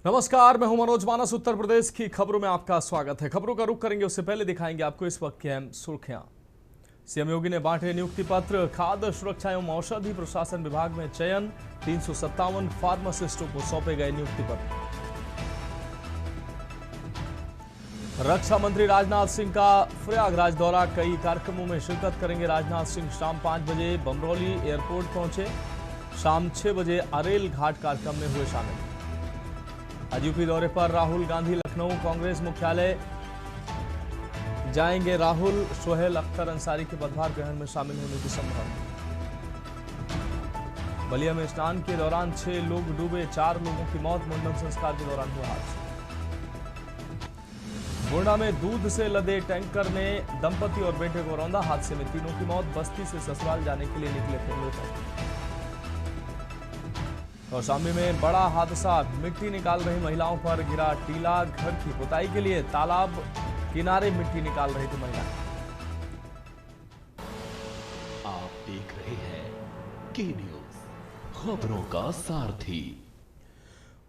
नमस्कार, मैं हूं मनोज मानस। उत्तर प्रदेश की खबरों में आपका स्वागत है। खबरों का रुख करेंगे उससे पहले दिखाएंगे आपको इस वक्त की अहम सुर्खियां। सीएम योगी ने बांटे नियुक्ति पत्र। खाद्य सुरक्षा एवं औषधि प्रशासन विभाग में चयन। 357 फार्मासिस्टों को सौंपे गए नियुक्ति पत्र। रक्षा मंत्री राजनाथ सिंह का प्रयागराज दौरा। कई कार्यक्रमों में शिरकत करेंगे राजनाथ सिंह। शाम 5 बजे बमरौली एयरपोर्ट पहुंचे। शाम 6 बजे अरेल घाट कार्यक्रम में हुए शामिल। आज यूपी दौरे पर राहुल गांधी। लखनऊ कांग्रेस मुख्यालय जाएंगे राहुल। सोहेल अख्तर अंसारी के पदभार ग्रहण में शामिल होने की संभावना। बलिया में स्नान के दौरान 6 लोग डूबे, 4 लोगों की मौत। मुंडन संस्कार के दौरान हुआ हादसा। गोंडा में दूध से लदे टैंकर ने दंपति और बेटे को रौंदा। हादसे में तीनों की मौत। बस्ती से ससुराल जाने के लिए निकले थे मृतक। कौशाम्बी में बड़ा हादसा। मिट्टी निकाल रही महिलाओं पर गिरा टीला। घर की पुताई के लिए तालाब किनारे मिट्टी निकाल रही थी महिला। आप देख रहे हैं के न्यूज, खबरों का सारथी।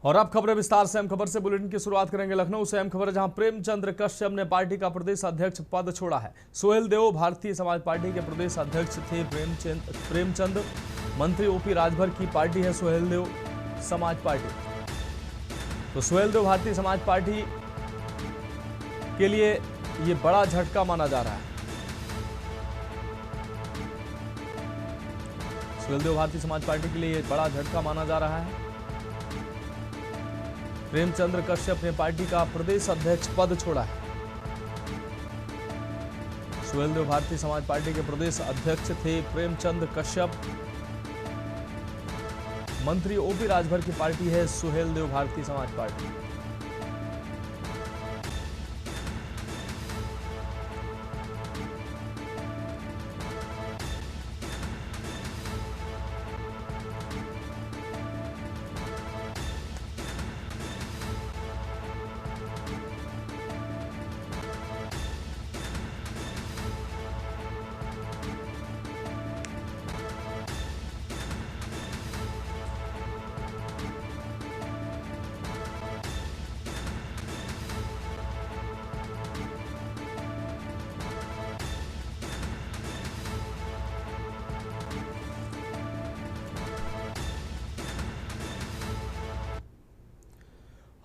और अब खबरें विस्तार से। अहम खबर से बुलेटिन की शुरुआत करेंगे लखनऊ से। अहम खबर है, जहां प्रेमचंद कश्यप ने पार्टी का प्रदेश अध्यक्ष पद छोड़ा है। सोहेल देव भारतीय समाज पार्टी के प्रदेश अध्यक्ष थे। प्रेमचंद मंत्री ओपी राजभर की पार्टी है सोहेल देव समाज पार्टी। तो सोहेल देव भारतीय समाज पार्टी के लिए यह बड़ा झटका माना जा रहा है। सोहेल देव भारतीय समाज पार्टी के लिए यह बड़ा झटका माना जा रहा है। प्रेमचंद कश्यप ने पार्टी का प्रदेश अध्यक्ष पद छोड़ा है। सोहेल देव भारतीय समाज पार्टी के प्रदेश अध्यक्ष थे प्रेमचंद कश्यप। मंत्री ओपी राजभर की पार्टी है सोहेल देव भारतीय समाज पार्टी।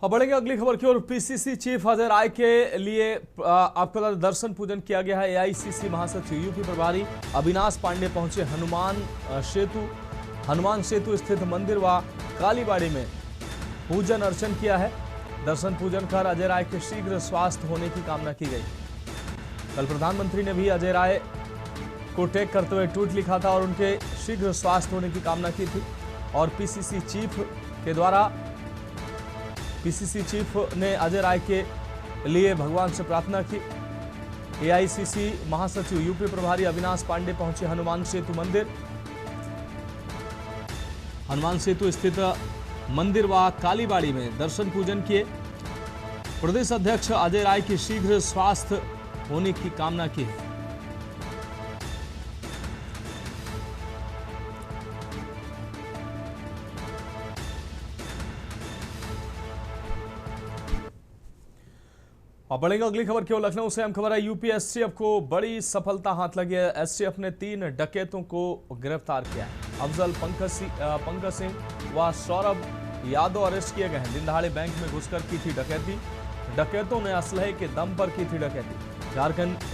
अब बढ़ेंगे अगली खबर की ओर। पीसीसी चीफ अजय राय के लिए आपको बता दें दर्शन पूजन किया गया है। एआईसीसी महासचिव यूपी प्रभारी अविनाश पांडे पहुंचे हनुमान सेतु स्थित मंदिर व कालीबाड़ी में पूजन अर्चन किया है। दर्शन पूजन कर अजय राय के शीघ्र स्वास्थ्य होने की कामना की गई। कल प्रधानमंत्री ने भी अजय राय को टैग करते हुए ट्वीट लिखा था और उनके शीघ्र स्वास्थ्य होने की कामना की थी। और पीसीसी चीफ ने अजय राय के लिए भगवान से प्रार्थना की। एआईसीसी महासचिव यूपी प्रभारी अविनाश पांडे पहुंचे हनुमान सेतु स्थित मंदिर व कालीबाड़ी में दर्शन पूजन किए। प्रदेश अध्यक्ष अजय राय की शीघ्र स्वास्थ्य होने की कामना की है। अब बढ़ेंगे अगली खबर की ओर। लखनऊ से अहम खबर है, यूपी एसटीएफ को बड़ी सफलता हाथ लगी है। एसटीएफ ने 3 डकैतों को गिरफ्तार किया है। अफजल, पंकज सिंह व सौरभ यादव अरेस्ट किए गए हैं। दिन दहाड़े बैंक में घुसकर की थी डकैती। डकैतों ने असलहे के दम पर की थी डकैती।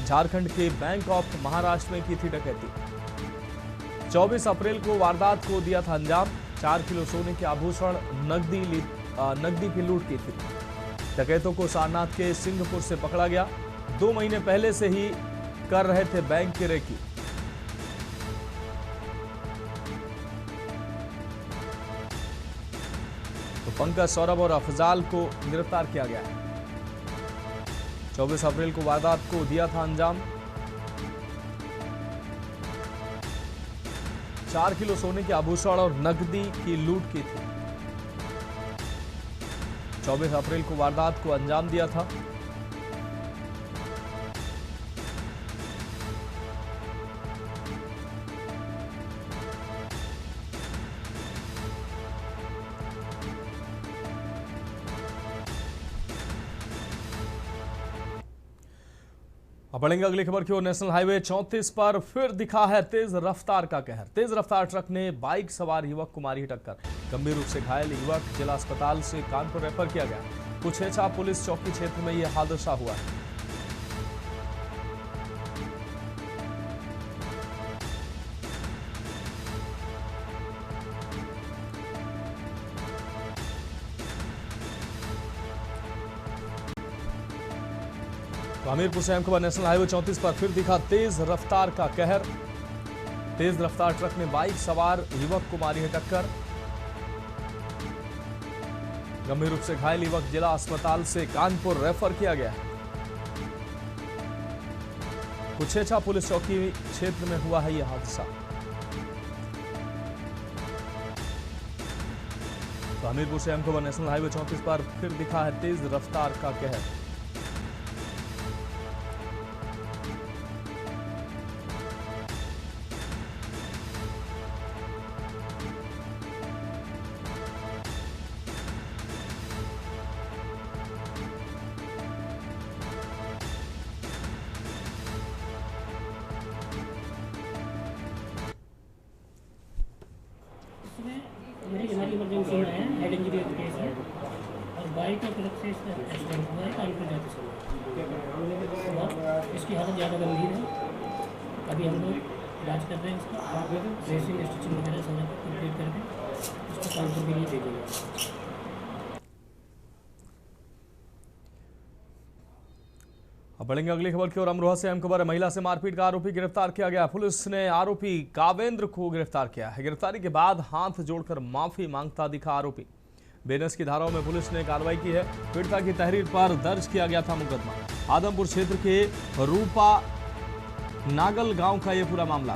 झारखंड के बैंक ऑफ महाराष्ट्र में की थी डकैती। 24 अप्रैल को वारदात को दिया था अंजाम। 4 किलो सोने के आभूषण, नकदी की लूट की थी। डकैतों को सारनाथ के सिंहपुर से पकड़ा गया। 2 महीने पहले से ही कर रहे थे बैंक की रेकी। तो पंकज, सौरभ और अफजाल को गिरफ्तार किया गया है। 24 अप्रैल को वारदात को दिया था अंजाम। 4 किलो सोने के आभूषण और नकदी की लूट की थी। 24 अप्रैल को वारदात को अंजाम दिया था। अब बढ़ेंगे अगली खबर की ओर। नेशनल हाईवे 34 पर फिर दिखा है तेज रफ्तार का कहर। तेज रफ्तार ट्रक ने बाइक सवार युवक को मारी टक्कर। गंभीर रूप से घायल युवक जिला अस्पताल से कानपुर रेफर किया गया। कुछेचा पुलिस चौकी क्षेत्र में यह हादसा हुआ है। हमीरपुर से अहम खबर। नेशनल हाईवे 34 पर फिर दिखा तेज रफ्तार का कहर। तेज रफ्तार ट्रक ने बाइक सवार युवक को मारी है टक्कर। गंभीर रूप से घायल युवक जिला अस्पताल से कानपुर रेफर किया गया है। कुछेचा पुलिस चौकी क्षेत्र में हुआ है यह हादसा। तो हमीरपुर से अहम खबर। नेशनल हाईवे 34 पर फिर दिखा है तेज रफ्तार का कहर। मेरी हमारी इमरजेंसी में है, हेड इंजरी का केस है और बाइक और ट्रक से इसका एक्सीडेंट हुआ है कानपुर जाते समय। और इसकी हालत ज़्यादा गंभीर है। अभी हम लोग इलाज कर रहे हैं इसका। ड्रेसिंग स्टिचिंग वगैरह समय पर कंप्लीट करके इसको कानपुर के लिए दे देंगे। अब बढ़ेंगे अगली खबर की ओर। अमरोहा से अहम खबर है। महिला से मारपीट का आरोपी गिरफ्तार किया गया। पुलिस ने आरोपी कावेंद्र को गिरफ्तार किया है। गिरफ्तारी के बाद हाथ जोड़कर माफी मांगता दिखा आरोपी। बेनस की धाराओं में पुलिस ने कार्रवाई की है। पीड़िता की तहरीर पर दर्ज किया गया था मुकदमा। आदमपुर क्षेत्र के रूपा नागल गांव का यह पूरा मामला।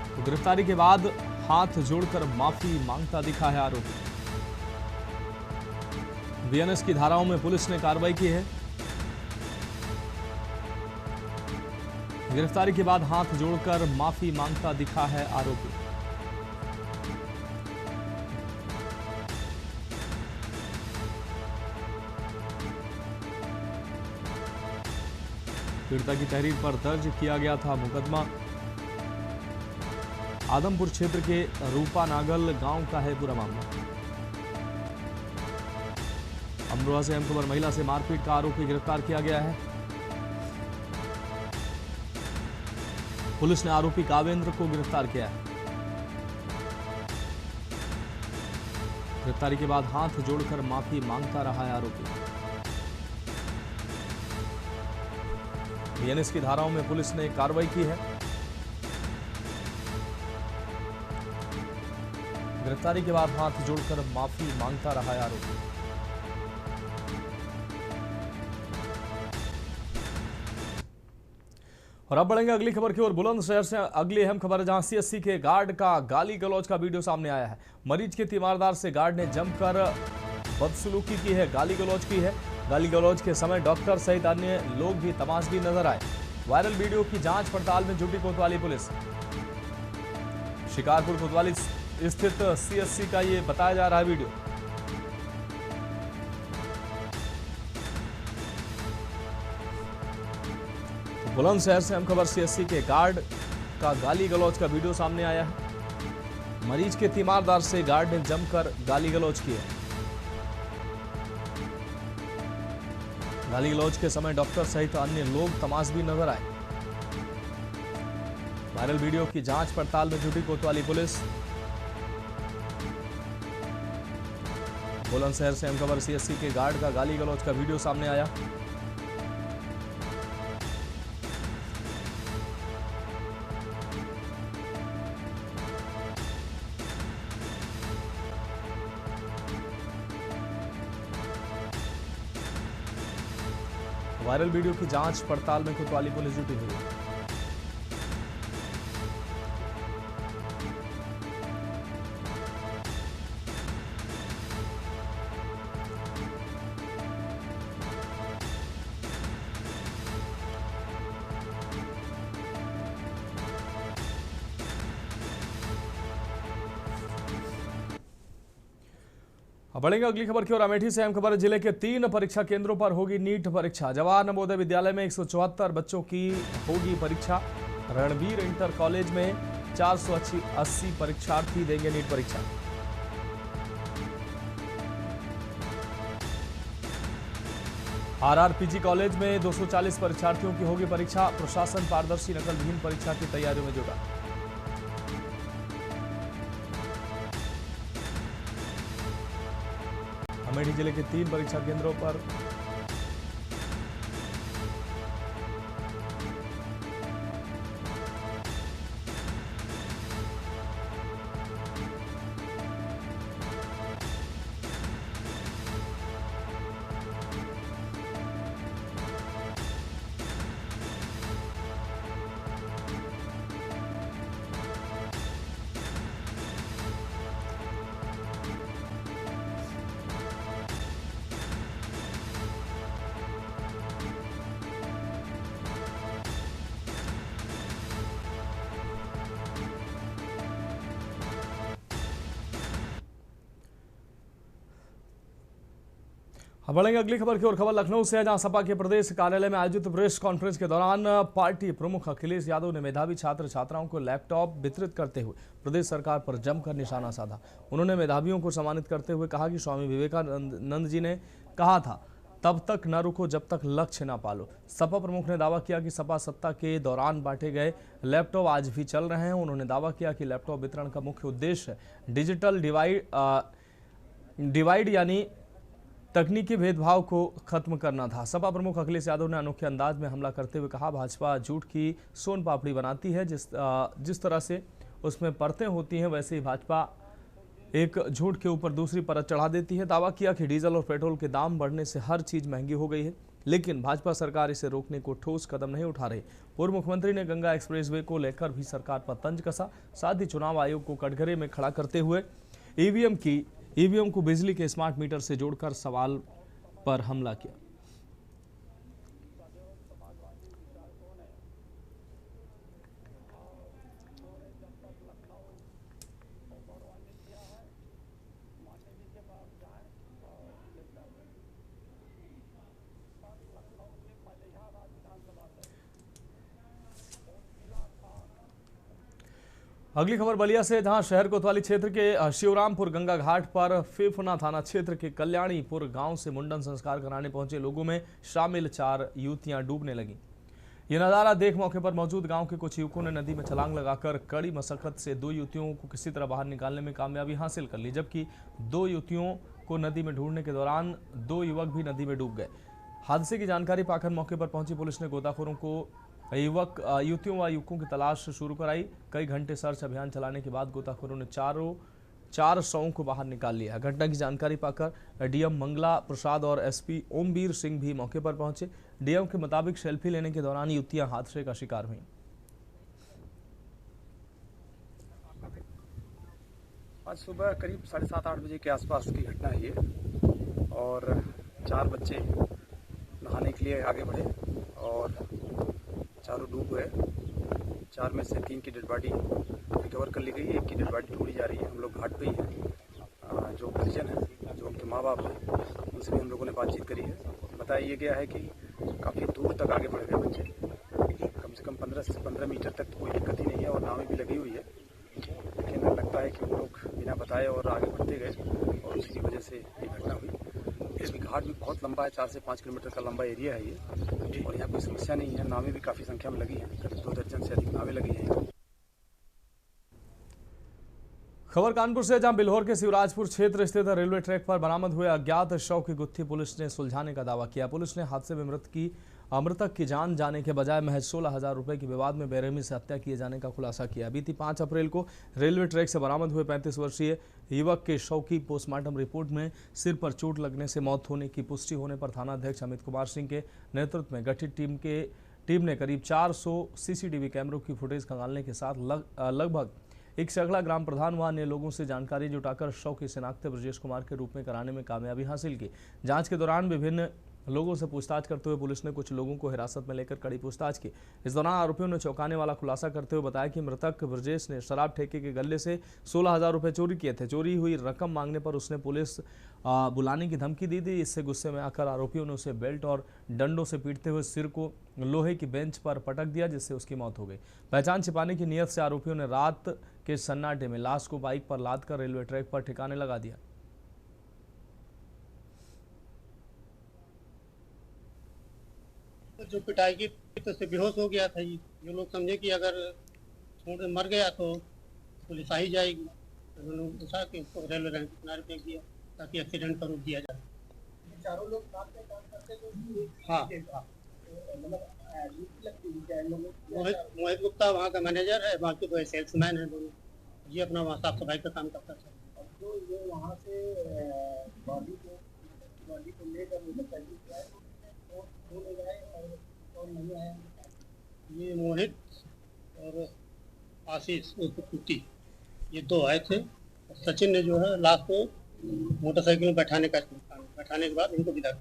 तो गिरफ्तारी के बाद हाथ जोड़कर माफी मांगता दिखा है आरोपी। बीएनएस की धाराओं में पुलिस ने कार्रवाई की है। गिरफ्तारी के बाद हाथ जोड़कर माफी मांगता दिखा है आरोपी। पीड़िता की तहरीर पर दर्ज किया गया था मुकदमा। आदमपुर क्षेत्र के रूपा नागल गांव का है पूरा मामला। अमरोहा से अहम खबर। महिला से मारपीट का आरोपी गिरफ्तार किया गया है। पुलिस ने आरोपी कावेंद्र को गिरफ्तार किया है। गिरफ्तारी के बाद हाथ जोड़कर माफी मांगता रहा है आरोपी। बीएनएस की धाराओं में पुलिस ने कार्रवाई की है। गिरफ्तारी के बाद हाथ जोड़कर माफी मांगता रहा है आरोपी। और अब बढ़ेंगे अगली खबर की ओर। बुलंदशहर से अगली अहम खबर है, जहां सीएससी के गार्ड का गाली गलौज का वीडियो सामने आया है। मरीज के तीमारदार से गार्ड ने जमकर बदसलूकी की है, गाली गलौज की है। गाली गलौज के समय डॉक्टर सहित अन्य लोग भी तमाशबीन नजर आए। वायरल वीडियो की जांच पड़ताल में जुटी कोतवाली पुलिस। शिकारपुर कोतवाली स्थित सीएससी का ये बताया जा रहा है वीडियो। बुलंदशहर से हम खबर। सीएससी के गार्ड का गाली गलौज का वीडियो सामने आया है। मरीज के तीमारदार से गार्ड ने जमकर गाली गलौज की है। गाली गलौज के समय डॉक्टर सहित अन्य लोग तमाशबीन नजर आए। वायरल वीडियो की जांच पड़ताल में जुटी कोतवाली पुलिस। बुलंदशहर से हम खबर। सीएससी के गार्ड का गाली गलौज का वीडियो सामने आया। वायरल वीडियो की जांच पड़ताल में कोतवाली पुलिस जुटी हुई है। अब बढ़ेंगे अगली खबर की ओर। अमेठी से अहम खबर है, जिले के 3 परीक्षा केंद्रों पर होगी नीट परीक्षा। जवाहर नवोदय विद्यालय में 174 बच्चों की होगी परीक्षा। रणवीर इंटर कॉलेज में 480 परीक्षार्थी देंगे नीट परीक्षा। आरआरपीजी कॉलेज में 240 परीक्षार्थियों की होगी परीक्षा। प्रशासन पारदर्शी नकल विहीन परीक्षा की तैयारियों में जुटा। अमेठी जिले के 3 परीक्षा केंद्रों पर अब बढ़ेंगे अगली खबर की ओर। खबर लखनऊ से है, जहां सपा के प्रदेश कार्यालय में आयोजित प्रेस कॉन्फ्रेंस के दौरान पार्टी प्रमुख अखिलेश यादव ने मेधावी छात्र छात्राओं को लैपटॉप वितरित करते हुए प्रदेश सरकार पर जमकर निशाना साधा। उन्होंने मेधावियों को सम्मानित करते हुए कहा कि स्वामी विवेकानंद जी ने कहा था, तब तक न रुको जब तक लक्ष्य न पालो। सपा प्रमुख ने दावा किया कि सपा सत्ता के दौरान बांटे गए लैपटॉप आज भी चल रहे हैं। उन्होंने दावा किया कि लैपटॉप वितरण का मुख्य उद्देश्य डिजिटल डिवाइड यानी तकनीकी भेदभाव को खत्म करना था। सपा प्रमुख अखिलेश यादव ने अनोखे अंदाज में हमला करते हुए कहा, भाजपा झूठ की सोन पापड़ी बनाती है। जिस तरह से उसमें परतें होती हैं, वैसे ही भाजपा एक झूठ के ऊपर दूसरी परत चढ़ा देती है। दावा किया कि डीजल और पेट्रोल के दाम बढ़ने से हर चीज महंगी हो गई है, लेकिन भाजपा सरकार इसे रोकने को ठोस कदम नहीं उठा रही। पूर्व मुख्यमंत्री ने गंगा एक्सप्रेसवे को लेकर भी सरकार पर तंज कसा। साथ ही चुनाव आयोग को कटघरे में खड़ा करते हुए ईवीएम को बिजली के स्मार्ट मीटर से जोड़कर सवाल पर हमला किया। अगली खबर बलिया से, जहां शहर कोतवाली क्षेत्र के शिवरामपुर गंगा घाट पर फेफना थाना क्षेत्र के कल्याणीपुर गांव से मुंडन संस्कार कराने पहुंचे लोगों में शामिल 4 युवतियां डूबने लगीं। यह नजारा देख मौके पर मौजूद गांव के कुछ युवकों ने नदी में छलांग लगाकर कड़ी मशक्कत से 2 युवतियों को किसी तरह बाहर निकालने में कामयाबी हासिल कर ली, जबकि 2 युवतियों को नदी में ढूंढने के दौरान 2 युवक भी नदी में डूब गए। हादसे की जानकारी पाकर मौके पर पहुंची पुलिस ने गोताखोरों को युवतियों व युवकों की तलाश शुरू कराई। कई घंटे सर्च अभियान चलाने के बाद गोताखोरों ने 4 शवों को बाहर निकाल लिया। घटना की जानकारी पाकर डीएम मंगला प्रसाद और एसपी ओमवीर सिंह भी मौके पर पहुंचे। डीएम के मुताबिक सेल्फी लेने के दौरान युवतियां हादसे का शिकार हुई। आज सुबह करीब 7:30-8 बजे के आसपास की घटना है ये, और 4 बच्चे नहाने के लिए आगे बढ़े और चारों डूब गए। 4 में से 3 की डेड बॉडी रिकवर कर ली गई है, 1 की डेड बॉडी ढूंढी जा रही है। हम लोग घाट पे ही हैं। जो परिजन है, जो उनके माँ बाप हैं, उनसे भी हम लोगों ने बातचीत करी है। बताया ये गया है कि काफ़ी दूर तक आगे बढ़ गए बच्चे, कम से कम 15 से 15 मीटर तक कोई दिक्कत ही नहीं है, और नावें भी लगी हुई है। लेकिन लगता है कि वो लोग बिना बताए और आगे बढ़ते गए, और उसी की वजह से ये घटना हुई। इसमें घाट भी बहुत लंबा है, 4 से 5 किलोमीटर का लंबा एरिया है ये, और यहाँ कोई समस्या नहीं है। नावें भी काफ़ी संख्या में लगी हैं, करीब 2 दर्जन से अधिक नावें लगी हैं। खबर कानपुर से, जहां बिल्हौर के शिवराजपुर क्षेत्र स्थित रेलवे ट्रैक पर बरामद हुए अज्ञात शव की गुत्थी पुलिस ने सुलझाने का दावा किया। पुलिस ने हादसे में मृतक की जान जाने के बजाय महज 16,000 रुपए के विवाद में बेरहमी से हत्या किए जाने का खुलासा किया। बीती 5 अप्रैल को रेलवे ट्रैक से बरामद हुए 35 वर्षीय युवक के शव की पोस्टमार्टम रिपोर्ट में सिर पर चोट लगने से मौत होने की पुष्टि होने पर थाना अध्यक्ष अमित कुमार सिंह के नेतृत्व में गठित टीम ने करीब 400 सीसीटीवी कैमरों की फुटेज खंगालने के साथ लगभग एक सैकड़ा ग्राम प्रधान व अन्य लोगों से जानकारी जुटाकर शव की शिनाख्त ब्रजेश कुमार के रूप में कराने में कामयाबी हासिल की। जांच के दौरान विभिन्न लोगों से पूछताछ करते हुए पुलिस ने कुछ लोगों को हिरासत में लेकर कड़ी पूछताछ की। इस दौरान आरोपियों ने चौंकाने वाला खुलासा करते हुए बताया कि मृतक ब्रजेश ने शराब ठेके के गल्ले से 16,000 रुपये चोरी किए थे। चोरी हुई रकम मांगने पर उसने पुलिस बुलाने की धमकी दी थी। इससे गुस्से में आकर आरोपियों ने उसे बेल्ट और डंडों से पीटते हुए सिर को लोहे की बेंच पर पटक दिया, जिससे उसकी मौत हो गई। पहचान छिपाने की नीयत से आरोपियों ने रात के सन्नाटे में लाश को बाइक पर लादकर रेलवे ट्रैक पर ठिकाने लगा दिया। जो पिटाई की तो से बेहोश हो गया था। ये लोग समझे कि अगर छोड़ मर गया तो पुलिस आ ही जाएगी। उन्होंने उठा के उसको रेलवे लाइन के किनारे फेंक दिया ताकि एक्सीडेंट का रूप दिया जाए। चारों लोग साथ में काम करते थे। हाँ, मोहित गुप्ता वहाँ का मैनेजर है, बाकी तो सेल्समैन है दोनों। ये अपना वहाँ साफ सफाई का काम करता था। जो ये वहाँ से बॉडी को लेकर ये मोहित और आशीष कुट्टी, ये दो आए थे। सचिन ने जो है लास्ट को मोटरसाइकिल में बैठाने के बाद इनको विदा।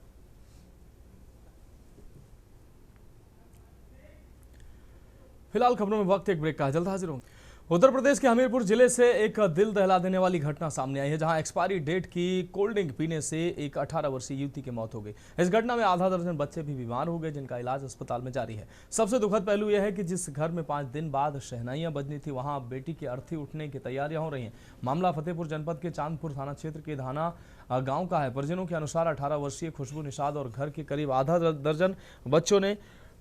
फिलहाल खबरों में वक्त एक ब्रेक का, जल्द हाजिर होंगे। उत्तर प्रदेश के हमीरपुर जिले से एक दिल दहला देने वाली घटना सामने आई है, जहां एक्सपायरी डेट की कोल्ड ड्रिंक पीने से एक 18 वर्षीय युवती की मौत हो गई। इस घटना में आधा दर्जन बच्चे भी बीमार हो गए, जिनका इलाज अस्पताल में जारी है। सबसे दुखद पहलू यह है कि जिस घर में 5 दिन बाद शहनाइयां बजनी थी, वहां अब बेटी की अर्थी उठने की तैयारियां हो रही हैं। मामला फतेहपुर जनपद के चांदपुर थाना क्षेत्र के धाना गाँव का है। परिजनों के अनुसार 18 वर्षीय खुशबू निषाद और घर के करीब आधा दर्जन बच्चों ने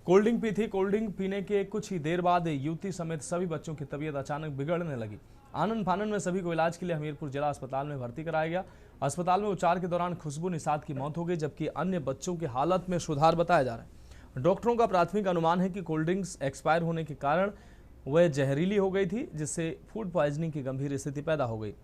कोल्ड ड्रिंक पी थी। कोल्ड ड्रिंक पीने के कुछ ही देर बाद युवती समेत सभी बच्चों की तबीयत अचानक बिगड़ने लगी। आनन फानन में सभी को इलाज के लिए हमीरपुर जिला अस्पताल में भर्ती कराया गया। अस्पताल में उपचार के दौरान खुशबू निषाद की मौत हो गई, जबकि अन्य बच्चों की हालत में सुधार बताया जा रहा है। डॉक्टरों का प्राथमिक अनुमान है कि कोल्ड ड्रिंक्स एक्सपायर होने के कारण वह जहरीली हो गई थी, जिससे फूड पॉइजनिंग की गंभीर स्थिति पैदा हो गई।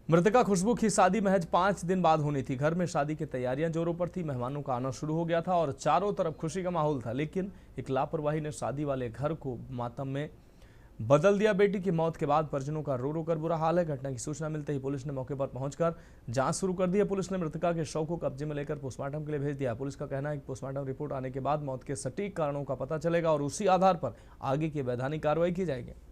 मृतका खुशबू की शादी महज 5 दिन बाद होनी थी। घर में शादी की तैयारियां जोरों पर थी, मेहमानों का आना शुरू हो गया था और चारों तरफ खुशी का माहौल था, लेकिन एक लापरवाही ने शादी वाले घर को मातम में बदल दिया। बेटी की मौत के बाद परिजनों का रो रो कर बुरा हाल है। घटना की सूचना मिलते ही पुलिस ने मौके पर पहुंचकर जांच शुरू कर दी है। पुलिस ने मृतका के शव को कब्जे में लेकर पोस्टमार्टम के लिए भेज दिया। पुलिस का कहना है कि पोस्टमार्टम रिपोर्ट आने के बाद मौत के सटीक कारणों का पता चलेगा और उसी आधार पर आगे की वैधानिक कार्रवाई की जाएगी।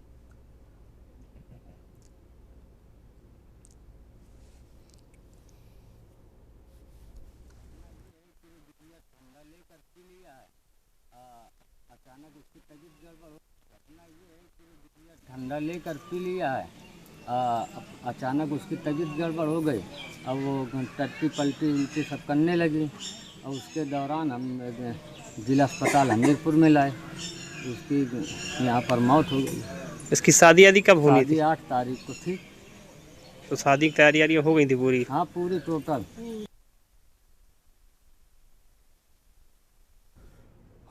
अचानक उसकी तबीयत गड़बड़ हो, घटना ये है कि ठंडा लेकर पी लिया है। अचानक उसकी तबीयत गड़बड़ हो गई। अब वो टट्टी पलटी उल्टी सब करने लगी और उसके दौरान हम जिला अस्पताल हमीरपुर में लाए। उसकी यहाँ पर मौत हो गई। इसकी शादी आदि कब होनी थी? 8 तारीख को थी। तो शादी की तैयारियां हो गई थी पूरी? हाँ, पूरी टोटल।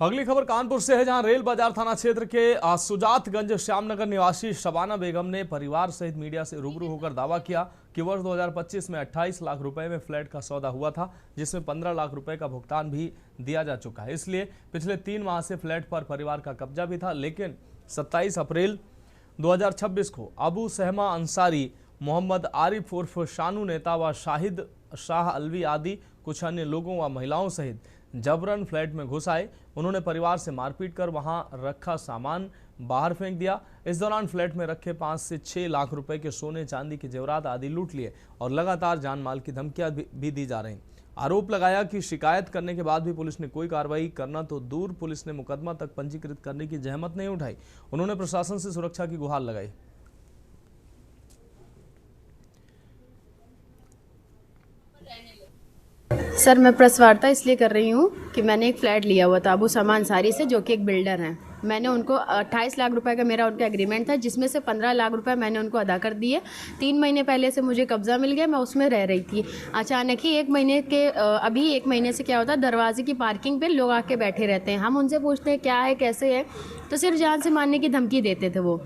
अगली खबर कानपुर से है, जहां रेल बाजार थाना क्षेत्र के सुजातगंज श्यामनगर निवासी शबाना बेगम ने परिवार सहित मीडिया से रूबरू होकर दावा किया कि वर्ष 2025 में 28 लाख रुपए में फ्लैट का सौदा हुआ था, जिसमें 15 लाख रुपए का भुगतान भी दिया जा चुका है। इसलिए पिछले 3 माह से फ्लैट पर परिवार का कब्जा भी था, लेकिन 27 अप्रैल 2026 को अबू सहमा अंसारी, मोहम्मद आरिफ उर्फ शानू नेता व शाहिद शाह अलवी आदि कुछ अन्य लोगों व महिलाओं सहित जबरन फ्लैट में घुस आए। उन्होंने परिवार से मारपीट कर वहां रखा सामान बाहर फेंक दिया। इस दौरान फ्लैट में रखे 5 से 6 लाख रुपए के सोने चांदी के जेवरात आदि लूट लिए और लगातार जान माल की धमकियां भी दी जा रही। आरोप लगाया कि शिकायत करने के बाद भी पुलिस ने कोई कार्रवाई करना तो दूर, पुलिस ने मुकदमा तक पंजीकृत करने की जहमत नहीं उठाई। उन्होंने प्रशासन से सुरक्षा की गुहार लगाई। सर, मैं प्रेस वार्ता इसलिए कर रही हूँ कि मैंने एक फ़्लैट लिया हुआ था अबू समा अंसारी से, जो कि एक बिल्डर हैं। मैंने उनको 28 लाख रुपए का मेरा उनका एग्रीमेंट था, जिसमें से 15 लाख रुपए मैंने उनको अदा कर दिए। 3 महीने पहले से मुझे कब्ज़ा मिल गया, मैं उसमें रह रही थी। अचानक ही 1 महीने के अभी 1 महीने से क्या होता है, दरवाजे की पार्किंग पे लोग आके बैठे रहते हैं। हम उनसे पूछते हैं क्या है कैसे है, तो सिर्फ जान से मारने की धमकी देते थे वो।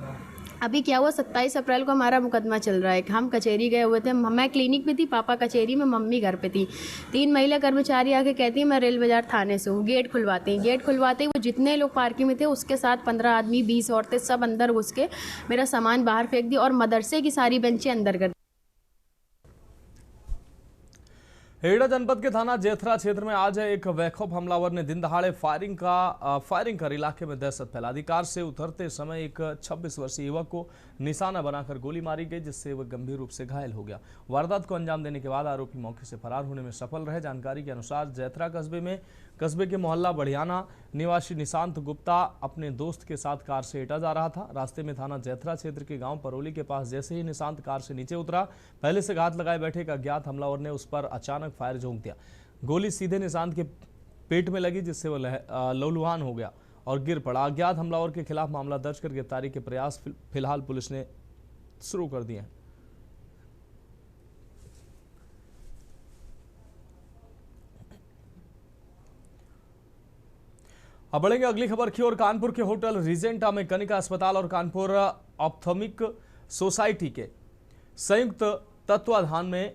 अभी क्या हुआ, 27 अप्रैल को हमारा मुकदमा चल रहा है। हम कचहरी गए हुए थे, मैं क्लिनिक में थी, पापा कचहरी में, मम्मी घर पे थी। 3 महिला कर्मचारी आके कहती है मैं रेल बाजार थाने से हूँ। गेट खुलवाते हैं, गेट खुलवाते ही वो जितने लोग पार्किंग में थे उसके साथ 15 आदमी, 20 औरतें सब अंदर घुस के मेरा सामान बाहर फेंक दी और मदरसे की सारी बेंचें अंदर कर दी। हेड़ा जनपद के थाना जेथरा क्षेत्र में आज एक बेखौफ हमलावर ने दिन दहाड़े फायरिंग कर इलाके में दहशत फैला दी। कार से उतरते समय एक 26 वर्षीय युवक को निशाना बनाकर गोली मारी गई, जिससे वह गंभीर रूप से घायल हो गया। वारदात को अंजाम देने के बाद आरोपी मौके से फरार होने में सफल रहे। जानकारी के अनुसार जेथरा कस्बे के मोहल्ला बढ़ियाना निवासी निशांत गुप्ता अपने दोस्त के साथ कार से हेटा जा रहा था। रास्ते में थाना जेथरा क्षेत्र के गांव परोली के पास जैसे ही निशांत कार से नीचे उतरा, पहले से घात लगाए बैठे एक अज्ञात हमलावर ने उस पर अचानक फायर झोंक दिया। गोली सीधे निशांत के पेट में लगी, जिससे वह लहूलुहान हो गया और गिर पड़ा। अज्ञात हमलावर के खिलाफ मामला दर्ज कर गिरफ्तारी के प्रयास फिलहाल पुलिस ने शुरू कर दिए हैं। अब बढ़ेंगे अगली खबर की ओर। कानपुर के होटल रिजेंटा में कनिका अस्पताल और कानपुर ऑप्थमिक सोसाइटी के संयुक्त तत्वाधान में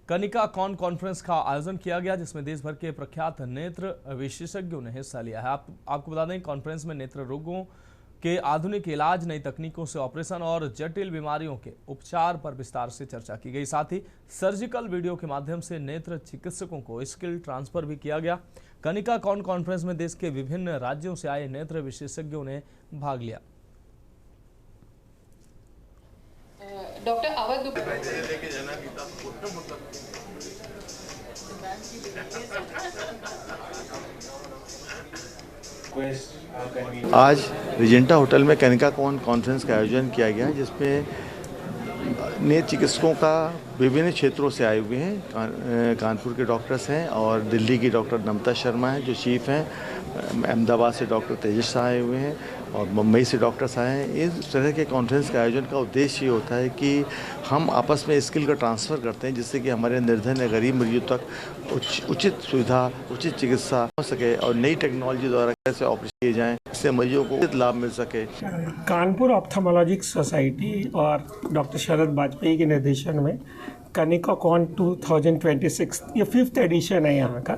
कनिका कॉन्फ्रेंस का आयोजन किया गया, जिसमें देश भर के प्रख्यात नेत्र विशेषज्ञों ने हिस्सा लिया है। आपको बता दें, कॉन्फ्रेंस में नेत्र रोगों के आधुनिक इलाज, नई तकनीकों से ऑपरेशन और जटिल बीमारियों के उपचार पर विस्तार से चर्चा की गई। साथ ही सर्जिकल वीडियो के माध्यम से नेत्र चिकित्सकों को स्किल ट्रांसफर भी किया गया। कनिका कॉन्फ्रेंस में देश के विभिन्न राज्यों से आए नेत्र विशेषज्ञों ने भाग लिया। डॉक्टर अवध आज रिजेंटा होटल में कनिका कॉन्फ्रेंस का आयोजन किया गया, जिसमें नेत्र चिकित्सकों का विभिन्न क्षेत्रों से आए हुए हैं। कानपुर के डॉक्टर्स हैं और दिल्ली की डॉक्टर नमता शर्मा हैं जो चीफ हैं, अहमदाबाद से डॉक्टर तेजस शाह आए हुए हैं और मुंबई से डॉक्टर्स आए हैं। इस तरह के कॉन्फ्रेंस के आयोजन का उद्देश्य ये होता है कि हम आपस में स्किल का ट्रांसफ़र करते हैं, जिससे कि हमारे निर्धन या गरीब मरीजों तक उचित सुविधा, उचित चिकित्सा हो सके और नई टेक्नोलॉजी द्वारा कैसे ऑपरेशन किए जाएँ, इससे मरीजों को उचित लाभ मिल सके। कानपुर ऑप्थेमोलॉजिक सोसाइटी और डॉक्टर शरद वाजपेयी के निर्देशन में कनिका कॉन 2026 ये 5th एडिशन है यहाँ का।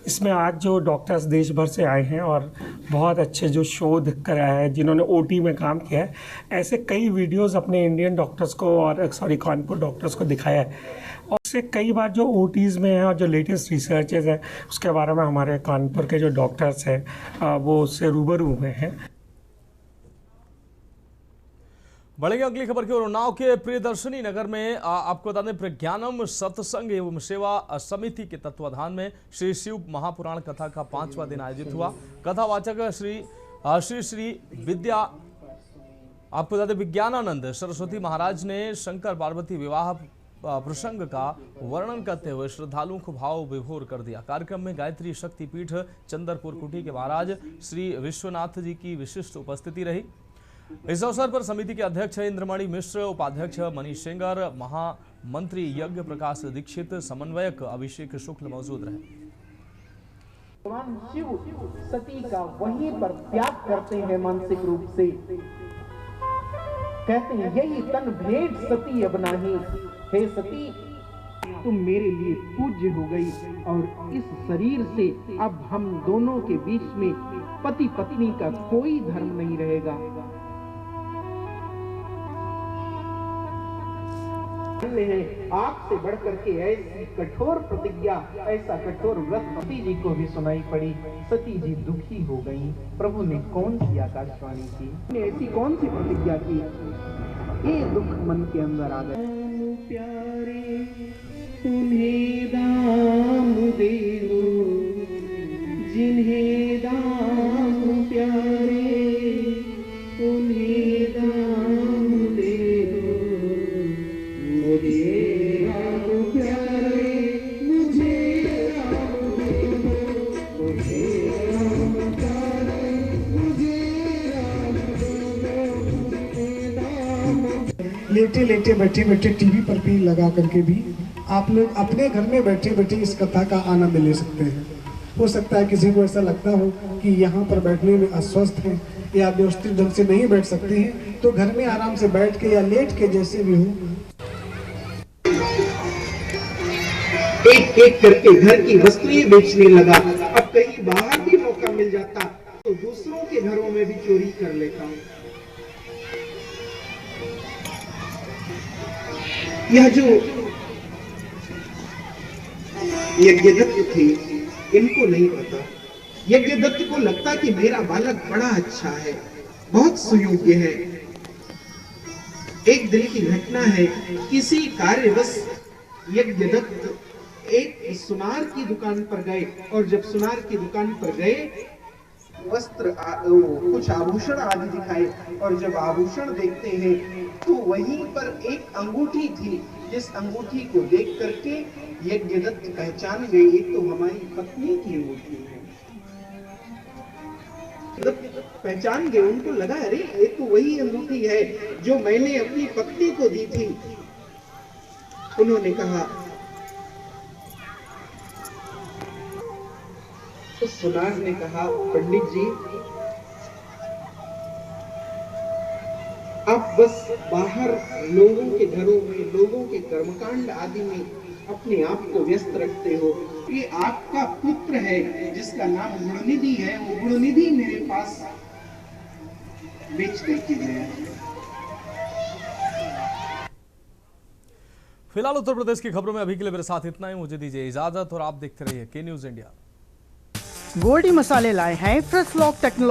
इसमें आज जो डॉक्टर्स देश भर से आए हैं और बहुत अच्छे जो शोध कराया है, जिन्होंने ओटी में काम किया है, ऐसे कई वीडियोस अपने इंडियन डॉक्टर्स को और कानपुर डॉक्टर्स को दिखाया है। और उससे कई बार जो ओटीज़ में हैं और जो लेटेस्ट रिसर्चेज हैं उसके बारे में हमारे कानपुर के जो डॉक्टर्स हैं वो उससे रूबरू हुए हैं। बढ़ेंगे अगली खबर की ओर। उन्नाव के प्रियदर्शनी नगर में आपको बता दें, प्रज्ञानम सत्संग एवं सेवा समिति के तत्वाधान में श्री शिव महापुराण कथा का 5वां दिन आयोजित हुआ। कथावाचक श्री विद्या आपको बता दें विज्ञानानंद सरस्वती महाराज ने शंकर पार्वती विवाह प्रसंग का वर्णन करते हुए श्रद्धालुओं को भाव विभोर कर दिया। कार्यक्रम में गायत्री शक्तिपीठ चंदरपुर कुटी के महाराज श्री विश्वनाथ जी की विशिष्ट उपस्थिति रही। इस अवसर पर समिति के अध्यक्ष इंद्रमणि मिश्र, उपाध्यक्ष मनीष सेंगर, महामंत्री यज्ञ प्रकाश दीक्षित, समन्वयक अभिषेक शुक्ल मौजूद रहे। भगवान शिव सती का वहीं पर त्याग करते हैं मानसिक रूप से, कहते हैं यही तन भेंट सती अब नाही, हे सती तुम मेरे लिए पूज्य हो गई और इस शरीर से अब हम दोनों के बीच में पति पत्नी का कोई धर्म नहीं रहेगा। आपसे बढ़कर के ऐसी कठोर प्रतिज्ञा, ऐसा कठोर व्रत सती जी को भी सुनाई पड़ी। सती जी दुखी हो गई। प्रभु ने कौन सी आकाशवाणी की, ऐसी कौन सी प्रतिज्ञा की, ये दुख मन के अंदर आ गए। प्यारे उन्हें दाम दे दो, जिन्हें दाम प्यारे उन्हें दाम दे दो, मुझे राम प्यारे मुझे राम दे दो, मुझे राम प्यारे मुझे राम दे दो। लेटे लेटे बैठे बैठे टीवी पर भी लगा करके भी आप लोग अपने घर में बैठे बैठे इस कथा का आनंद ले सकते हैं। हो सकता है किसी को ऐसा लगता हो कि यहाँ पर बैठने में अस्वस्थ हैं या व्यवस्थित ढंग से नहीं बैठ सकते हैं, तो घर में आराम से बैठ के या लेट के जैसे भी हो, एक एक करके घर की वस्तुएं बेचने लगा। अब कहीं बाहर भी मौका मिल जाता तो दूसरों के घरों में भी चोरी कर लेता हूं। यह जो यज्ञदत्त थे, इनको नहीं पता। यज्ञदत्त को लगता कि मेरा बालक बड़ा अच्छा है, बहुत सुयोग्य है। एक दिन की घटना है, किसी कार्यवश यज्ञदत्त एक सुनार की दुकान पर गए, और जब सुनार की दुकान पर गए, वस्त्र कुछ आभूषण आदि दिखाए, और जब आभूषण देखते हैं तो वहीं पर एक अंगूठी थी, जिस अंगूठी को देख करके यज्ञदत्त पहचान गए, ये तो हमारी पत्नी की अंगूठी है। पहचान गए, उनको लगा अरे ये तो वही अंगूठी है जो मैंने अपनी पत्नी को दी थी। उन्होंने कहा, तो सुनार ने कहा, पंडित जी आप बस बाहर लोगों के घरों में, लोगों के कर्मकांड आदि में अपने आप को व्यस्त रखते हो। ये आपका पुत्र है जिसका नाम गुणनिधि है, वो गुणनिधि मेरे पास बेच करके गया। फिलहाल उत्तर प्रदेश की खबरों में अभी के लिए मेरे साथ इतना ही। मुझे दीजिए इजाजत और आप देखते रहिए के न्यूज इंडिया। गोल्डी मसाले लाए हैं फ्रेश लॉक टेक्नोलॉजी।